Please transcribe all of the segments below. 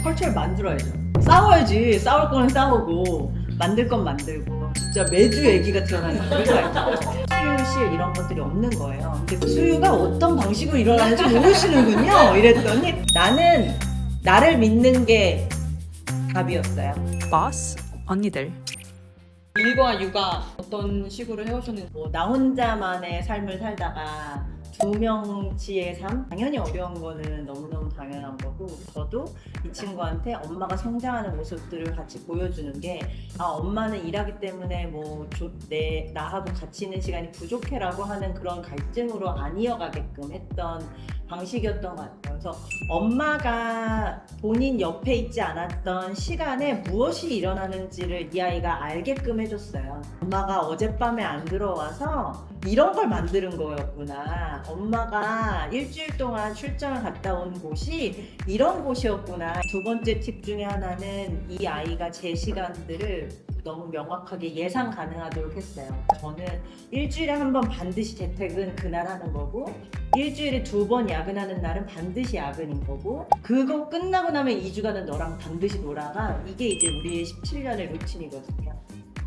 컬처를 만들어야죠. 싸워야지. 싸울 거는 싸우고 만들 건 만들고. 진짜 매주 애기가 태어나는 거예요. 수유실 이런 것들이 없는 거예요. 근데 그 수유가 어떤 방식으로 일어나는지 모르시는군요. 이랬더니 나는 나를 믿는 게 답이었어요. 버스 언니들. 일과 육아 어떤 식으로 해오셨는지. 나 혼자만의 삶을 살다가 두 명치의 삶? 당연히 어려운 거는 너무너무 당연한 거고, 저도 이 친구한테 엄마가 성장하는 모습들을 같이 보여주는 게, 엄마는 일하기 때문에 나하고 같이 있는 시간이 부족해라고 하는 그런 갈증으로 안 이어가게끔 했던 방식이었던 것 같아요. 그래서 엄마가 본인 옆에 있지 않았던 시간에 무엇이 일어나는지를 이 아이가 알게끔 해줬어요. 엄마가 어젯밤에 안 들어와서 이런 걸 만드는 거였구나. 엄마가 일주일 동안 출장을 갔다 온 곳이 이런 곳이었구나. 두 번째 팁 중에 하나는 이 아이가 제 시간들을 너무 명확하게 예상 가능하도록 했어요. 저는 일주일에 한 번 반드시 재택은 그날 하는 거고, 일주일에 2번 야근하는 날은 반드시 야근인 거고, 그거 끝나고 나면 2주간은 너랑 반드시 놀아가. 이게 이제 우리의 17년의 루틴이거든요.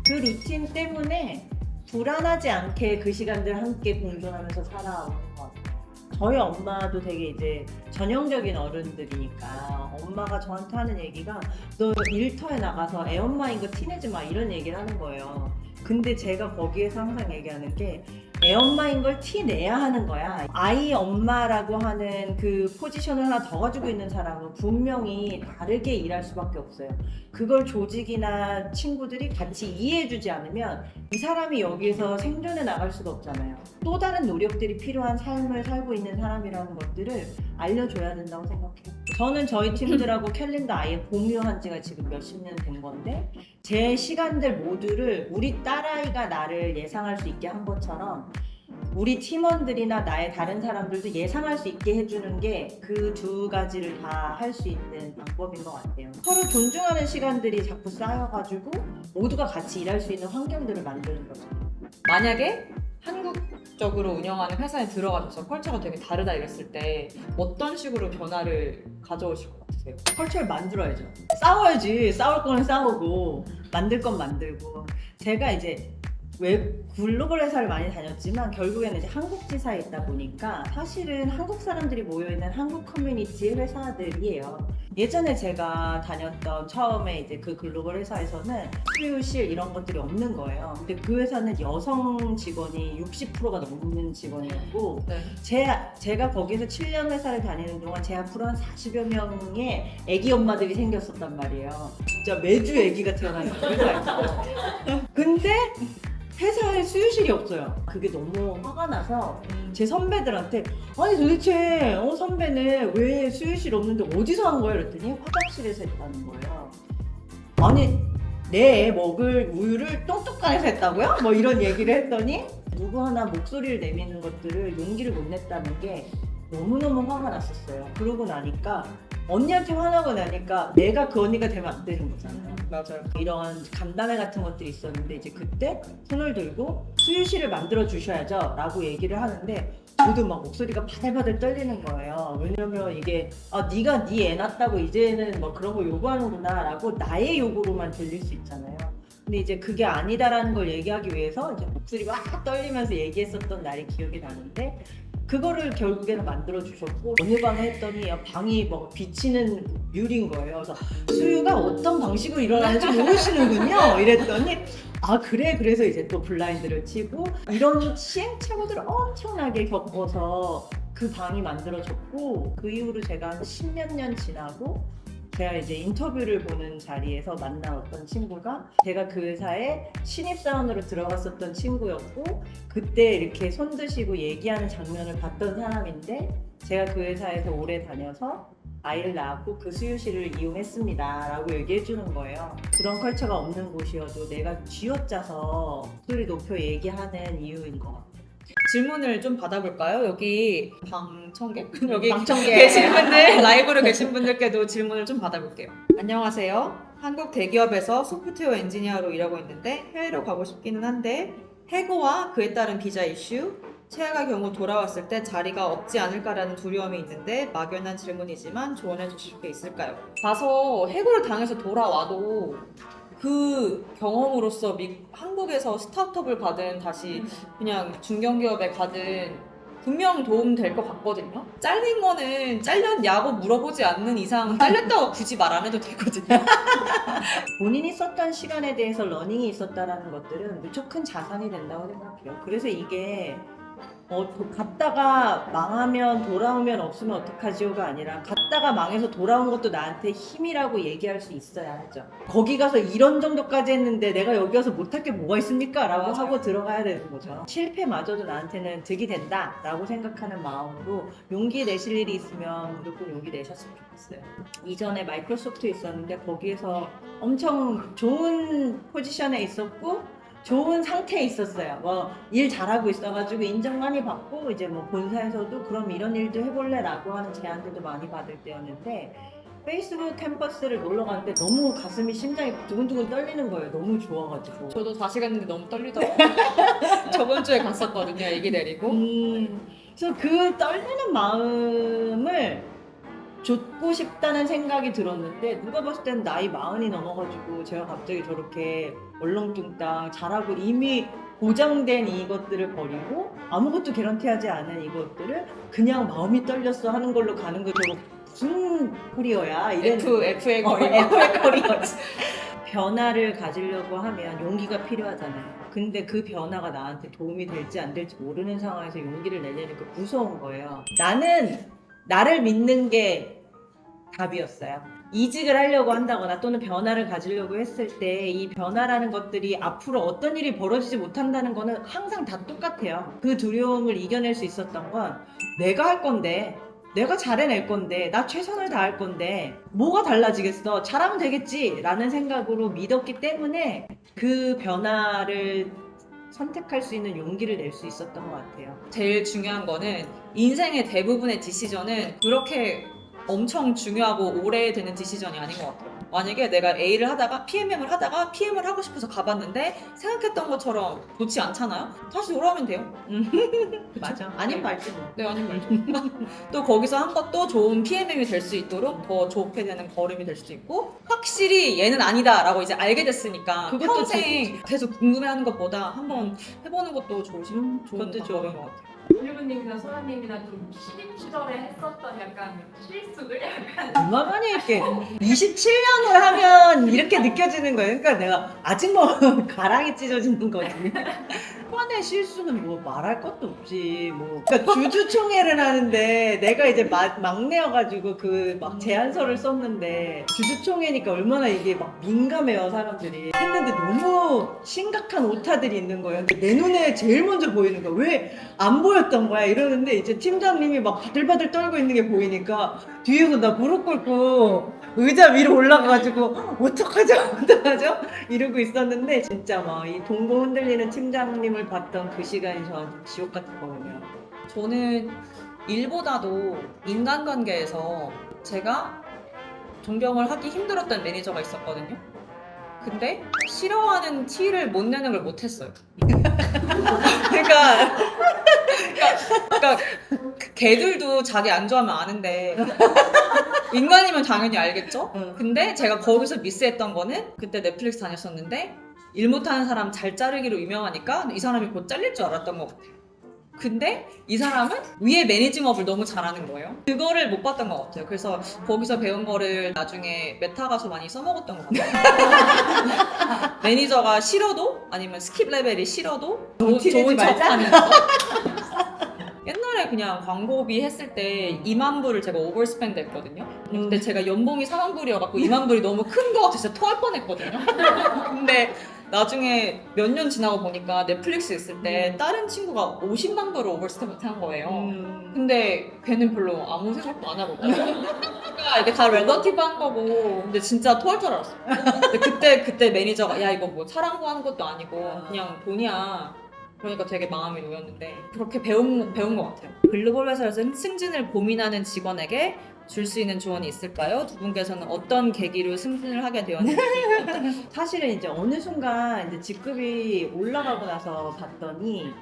그 루틴 때문에 불안하지 않게 그 시간들 함께 공존하면서 살아오는 것 같아요. 저희 엄마도 되게 이제 전형적인 어른들이니까 엄마가 저한테 하는 얘기가 너 일터에 나가서 애엄마인 거 티내지 마 이런 얘기를 하는 거예요. 근데 제가 거기에서 항상 얘기하는 게 애엄마인 걸 티내야 하는 거야. 아이 엄마라고 하는 그 포지션을 하나 더 가지고 있는 사람은 분명히 다르게 일할 수밖에 없어요. 그걸 조직이나 친구들이 같이 이해해주지 않으면 이 사람이 여기에서 생존해 나갈 수가 없잖아요. 또 다른 노력들이 필요한 삶을 살고 있는 사람이라는 것들을 알려줘야 된다고 생각해요. 저는 저희 팀들하고 캘린더 아예 공유한 지가 지금 몇십 년 된 건데, 제 시간들 모두를 우리 딸아이가 나를 예상할 수 있게 한 것처럼 우리 팀원들이나 나의 다른 사람들도 예상할 수 있게 해주는 게 그 두 가지를 다 할 수 있는 방법인 것 같아요. 서로 존중하는 시간들이 자꾸 쌓여가지고 모두가 같이 일할 수 있는 환경들을 만드는 거죠. 만약에 한국적으로 운영하는 회사에 들어가셔서 컬처가 되게 다르다 이랬을 때 어떤 식으로 변화를 가져오실 것 같으세요? 컬처를 만들어야죠. 싸워야지. 싸울 거는 싸우고 만들 건 만들고. 제가 이제 왜 글로벌 회사를 많이 다녔지만 결국에는 이제 한국 지사에 있다 보니까 사실은 한국 사람들이 모여있는 한국 커뮤니티의 회사들이에요. 예전에 제가 다녔던 처음에 이제 그 글로벌 회사에서는 수유실 이런 것들이 없는 거예요. 근데 그 회사는 여성 직원이 60%가 넘는 직원이었고, 네. 제가 거기서 7년 회사를 다니는 동안 제 앞으로 한 40여 명의 애기 엄마들이 생겼었단 말이에요. 진짜 매주 애기가 태어나는 회사였어요. 근데 회사에 수유실이 없어요. 그게 너무 화가 나서 제 선배들한테 아니 도대체 선배는 왜 수유실 없는데 어디서 한 거예요? 그랬더니 화장실에서 했다는 거예요. 아니 내 애 먹을 우유를 똥뚝간에서 했다고요? 뭐 이런 얘기를 했더니 누구 하나 목소리를 내미는 것들을 용기를 못 냈다는 게 너무너무 화가 났었어요. 그러고 나니까 언니한테 화나고 나니까 내가 그 언니가 되면 안 되는 거잖아요. 맞아요. 이런 간담회 같은 것들이 있었는데 이제 그때 손을 들고 수유실을 만들어 주셔야죠 라고 얘기를 하는데 저도 막 목소리가 바들바들 떨리는 거예요. 왜냐면 이게 네가 네 애 낳았다고 이제는 뭐 그런 거 요구하는구나 라고 나의 요구로만 들릴 수 있잖아요. 근데 이제 그게 아니다라는 걸 얘기하기 위해서 이제 목소리 막 떨리면서 얘기했었던 날이 기억이 나는데, 그거를 결국에는 만들어 주셨고 어느 방에 했더니 방이 뭐 비치는 뮤린 거예요. 그래서 수유가 어떤 방식으로 일어나는지 모르시는군요. 이랬더니 그래. 그래서 이제 또 블라인드를 치고 이런 시행착오들을 엄청나게 겪어서 그 방이 만들어졌고, 그 이후로 제가 한 10몇 년 지나고 제가 이제 인터뷰를 보는 자리에서 만나왔던 친구가 제가 그 회사에 신입사원으로 들어갔었던 친구였고, 그때 이렇게 손 드시고 얘기하는 장면을 봤던 사람인데, 제가 그 회사에서 오래 다녀서 아이를 낳았고 그 수유실을 이용했습니다 라고 얘기해 주는 거예요. 그런 컬처가 없는 곳이어도 내가 쥐어짜서 소리 높여 얘기하는 이유인 것 같아요. 질문을 좀 받아볼까요? 여기 방청객? 여기 방청객. 계신 분들, 라이브로 계신 분들께도 질문을 좀 받아볼게요. 안녕하세요. 한국 대기업에서 소프트웨어 엔지니어로 일하고 있는데 해외로 가고 싶기는 한데 해고와 그에 따른 비자 이슈, 최악의 경우 돌아왔을 때 자리가 없지 않을까라는 두려움이 있는데 막연한 질문이지만 조언해 주실 게 있을까요? 가서 해고를 당해서 돌아와도 그 경험으로서 한국에서 스타트업을 가든 다시 그냥 중견기업에 가든 분명 도움 될 것 같거든요. 잘린 거는 잘렸냐고 물어보지 않는 이상 잘렸다고 굳이 말 안 해도 되거든요. 본인이 썼던 시간에 대해서 러닝이 있었다라는 것들은 무척 큰 자산이 된다고 생각해요. 그래서 이게 갔다가 망하면 돌아오면 없으면 어떡하지요가 아니라 갔다가 망해서 돌아온 것도 나한테 힘이라고 얘기할 수 있어야 하죠. 거기 가서 이런 정도까지 했는데 내가 여기 와서 못할 게 뭐가 있습니까? 라고 맞아요. 하고 들어가야 되는 거죠. 실패마저도 나한테는 득이 된다 라고 생각하는 마음으로 용기 내실 일이 있으면 무조건 용기 내셨으면 좋겠어요. 이전에 마이크로소프트에 있었는데 거기에서 엄청 좋은 포지션에 있었고 좋은 상태에 있었어요. 뭐 일 잘하고 있어가지고 인정 많이 받고 이제 뭐 본사에서도 그럼 이런 일도 해볼래라고 하는 제안들도 많이 받을 때였는데 페이스북 캠퍼스를 놀러 갔는데 너무 가슴이 심장이 두근두근 떨리는 거예요. 너무 좋아가지고. 저도 다시 갔는데 너무 떨리더라고요. 저번 주에 갔었거든요, 애기 데리고. 그래서 그 떨리는 마음을 줬고 싶다는 생각이 들었는데 누가 봤을 때는 나이 40이 넘어가지고 제가 갑자기 저렇게 얼렁뚱땅 잘하고 이미 보장된 이것들을 버리고 아무것도 개런티하지 않은 이것들을 그냥 마음이 떨렸어 하는 걸로 가는 거 저거 무슨 커리어야 F의 거리. F의 커리어지. 변화를 가지려고 하면 용기가 필요하잖아요. 근데 그 변화가 나한테 도움이 될지 안 될지 모르는 상황에서 용기를 내려니까 무서운 거예요. 나는 나를 믿는 게 답이었어요. 이직을 하려고 한다거나 또는 변화를 가지려고 했을 때 이 변화라는 것들이 앞으로 어떤 일이 벌어지지 못한다는 거는 항상 다 똑같아요. 그 두려움을 이겨낼 수 있었던 건 내가 할 건데 내가 잘해낼 건데 나 최선을 다할 건데 뭐가 달라지겠어? 잘하면 되겠지 라는 생각으로 믿었기 때문에 그 변화를 선택할 수 있는 용기를 낼 수 있었던 것 같아요. 제일 중요한 거는 인생의 대부분의 디시전은 그렇게 엄청 중요하고 오래 되는 디시전이 아닌 것 같아요. 만약에 내가 A를 하다가 PM을 하다가 PM을 하고 싶어서 가봤는데 생각했던 것처럼 좋지 않잖아요? 다시 돌아오면 돼요. 맞아. 아님 말지 뭐. 네, 아닌 말죠. 또 거기서 한 것도 좋은 PMM이 될 수 있도록 더 좋게 되는 걸음이 될 수도 있고 확실히 얘는 아니다라고 이제 알게 됐으니까 그것도 평생 계속 궁금해하는 것보다 한번 해보는 것도 좋은 그것도 방법인 좋아요. 것 같아요. 올리브님이나 소라님이나 좀 신입 시절에 했었던 약간 실수들? 얼마만에 이렇게 27년을 하면 이렇게 느껴지는 거예요. 그러니까 내가 아직 뭐 가랑이 찢어지는 거지. 초반의 실수는 뭐 말할 것도 없지. 뭐 그러니까 주주총회를 하는데 내가 이제 막내여가지고 그 막 제안서를 썼는데 주주총회니까 얼마나 이게 막 민감해요 사람들이. 했는데 너무 심각한 오타들이 있는 거예요. 근데 내 눈에 제일 먼저 보이는 거야. 왜 안 보였던 거야? 이러는데 이제 팀장님이 막 바들바들 떨고 있는 게 보이니까 뒤에서 나 무릎 꿇고 의자 위로 올라가가지고 어떡하죠? 이러고 있었는데 진짜 막 이 동공 흔들리는 팀장님을 봤던 그 시간이 저한테 지옥 같았거든요. 저는 일보다도 인간관계에서 제가 존경을 하기 힘들었던 매니저가 있었거든요. 근데 싫어하는 티를 못 내는 걸 못했어요. 그러니까 걔들도 자기 안 좋아하면 아는데 인간이면 당연히 알겠죠? 응. 근데 제가 거기서 미스했던 거는 그때 넷플릭스 다녔었는데 일 못하는 사람 잘 자르기로 유명하니까 이 사람이 곧 잘릴 줄 알았던 것 같아요. 근데 이 사람은 위에 매니징업을 너무 잘하는 거예요. 그거를 못 봤던 것 같아요. 그래서 거기서 배운 거를 나중에 메타 가서 많이 써먹었던 것 같아요. 매니저가 싫어도 아니면 스킵 레벨이 싫어도 티내지 좋은 척 말자? 하는 거. 옛날에 그냥 광고비 했을 때 2만 불을 제가 오버스펜드 했거든요. 근데 제가 연봉이 4만 불이어갖고 2만 불이 너무 큰 거 같아서 토할 뻔했거든요. 근데 나중에 몇 년 지나고 보니까 넷플릭스 있을 때 다른 친구가 50만 불을 오버스펜드 한 거예요. 근데 걔는 별로 아무 생각도 안 하고 그러니까 이게 다 relative한 거고 근데 진짜 토할 줄 알았어. 근데 그때 매니저가 야 이거 뭐 사랑 구하는 것도 아니고 그냥 돈이야. 그러니까 되게 마음이 놓였는데 그렇게 배운 것 같아요. 글로벌 회사에서 승진을 고민하는 직원에게 줄 수 있는 조언이 있을까요? 두 분께서는 어떤 계기로 승진을 하게 되었는지. 사실은 이제 어느 순간 이제 직급이 올라가고 나서 봤더니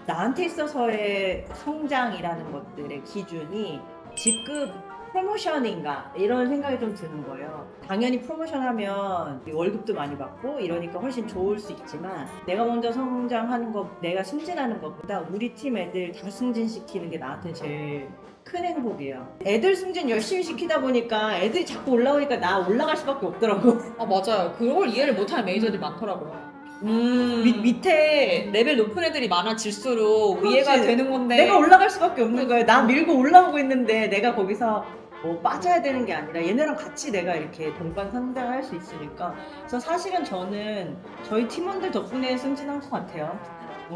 나한테 있어서의 성장이라는 것들의 기준이 직급 프로모션인가 이런 생각이 좀 드는 거예요. 당연히 프로모션 하면 월급도 많이 받고 이러니까 훨씬 좋을 수 있지만 내가 먼저 성장하는 것, 내가 승진하는 것보다 우리 팀 애들 다 승진시키는 게 나한테 제일 큰 행복이에요. 애들 승진 열심히 시키다 보니까 애들이 자꾸 올라오니까 나 올라갈 수밖에 없더라고. 아 맞아요. 그걸 이해를 못하는 매니저들이 많더라고요. 음. 밑에 레벨 높은 애들이 많아질수록 그렇지. 이해가 되는 건데 내가 올라갈 수밖에 없는 거예요. 나 밀고 올라오고 있는데 내가 거기서 뭐 빠져야 되는 게 아니라 얘네랑 같이 내가 이렇게 동반 상장을 할 수 있으니까. 그래서 사실은 저는 저희 팀원들 덕분에 승진한 것 같아요.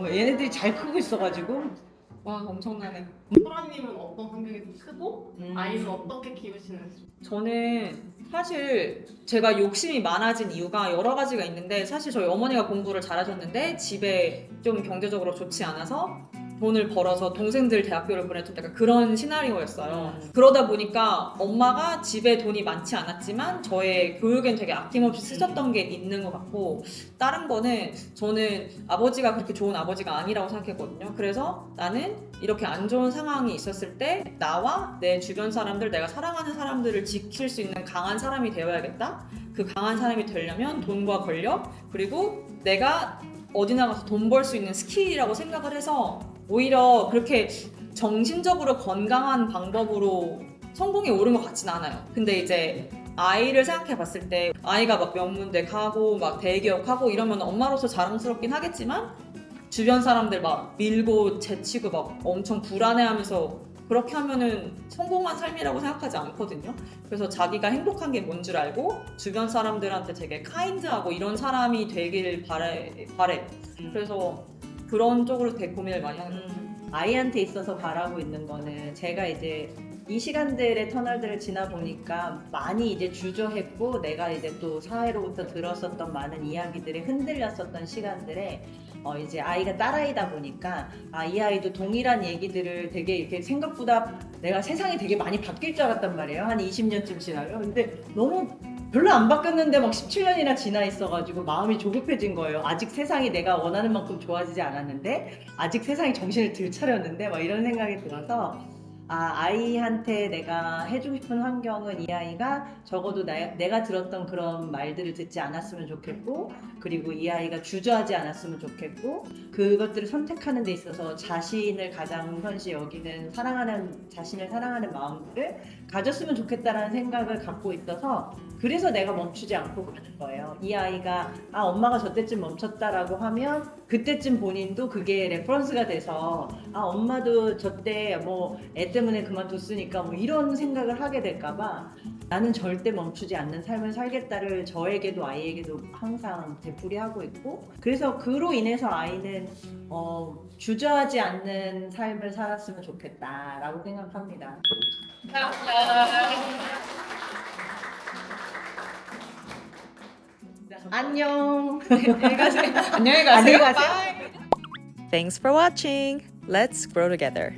얘네들이 잘 크고 있어가지고. 와 엄청나네. 소라님은 어떤 환경에서 크고 음. 아이를 어떻게 키우시는지. 저는 사실 제가 욕심이 많아진 이유가 여러 가지가 있는데 사실 저희 어머니가 공부를 잘하셨는데 집에 좀 경제적으로 좋지 않아서 돈을 벌어서 동생들 대학교를 보냈던 약간 그런 시나리오였어요. 그러다 보니까 엄마가 집에 돈이 많지 않았지만 저의 교육엔 되게 아낌없이 쓰셨던 게 있는 것 같고 다른 거는 저는 아버지가 그렇게 좋은 아버지가 아니라고 생각했거든요. 그래서 나는 이렇게 안 좋은 상황이 있었을 때 나와 내 주변 사람들, 내가 사랑하는 사람들을 지킬 수 있는 강한 사람이 되어야겠다. 그 강한 사람이 되려면 돈과 권력 그리고 내가 어디 나가서 돈 벌 수 있는 스킬이라고 생각을 해서 오히려 그렇게 정신적으로 건강한 방법으로 성공에 오른 것 같진 않아요. 근데 이제 아이를 생각해 봤을 때 아이가 막 명문대 가고 막 대기업 하고 이러면 엄마로서 자랑스럽긴 하겠지만 주변 사람들 막 밀고 제치고 막 엄청 불안해하면서 그렇게 하면은 성공한 삶이라고 생각하지 않거든요. 그래서 자기가 행복한 게 뭔 줄 알고 주변 사람들한테 되게 카인드하고 이런 사람이 되길 바래. 그래서 그런 쪽으로 되게 고민을 많이 하는 것 같아요. 아이한테 있어서 바라고 있는 거는 제가 이제 이 시간들의 터널들을 지나 보니까 많이 이제 주저했고 내가 이제 또 사회로부터 들었었던 많은 이야기들에 흔들렸었던 시간들에 이제 아이가 딸아이다 보니까 이 아이도 동일한 얘기들을 되게 이렇게 생각보다 내가 세상이 되게 많이 바뀔 줄 알았단 말이에요. 한 20년쯤 지나면. 근데 너무 별로 안 바뀌었는데 막 17년이나 지나 있어가지고 마음이 조급해진 거예요. 아직 세상이 내가 원하는 만큼 좋아지지 않았는데 아직 세상이 정신을 들차렸는데 막 이런 생각이 들어서 아이한테 내가 해주고 싶은 환경은 이 아이가 적어도 내가 들었던 그런 말들을 듣지 않았으면 좋겠고 그리고 이 아이가 주저하지 않았으면 좋겠고 그것들을 선택하는 데 있어서 자신을 가장 우선시 여기는 자신을 사랑하는 마음들을 가졌으면 좋겠다라는 생각을 갖고 있어서 그래서 내가 멈추지 않고 가는 거예요. 이 아이가 엄마가 저때쯤 멈췄다라고 하면 그때쯤 본인도 그게 레퍼런스가 돼서 엄마도 저때 뭐 애 때문에 그만뒀으니까 뭐 이런 생각을 하게 될까봐 나는 절대 멈추지 않는 삶을 살겠다를 저에게도 아이에게도 항상 되풀이하고 있고 그래서 그로 인해서 아이는 주저하지 않는 삶을 살았으면 좋겠다라고 생각합니다. 안녕. 안녕히 가세요. 안녕히 가세요. Bye. Thanks for watching. Let's grow together.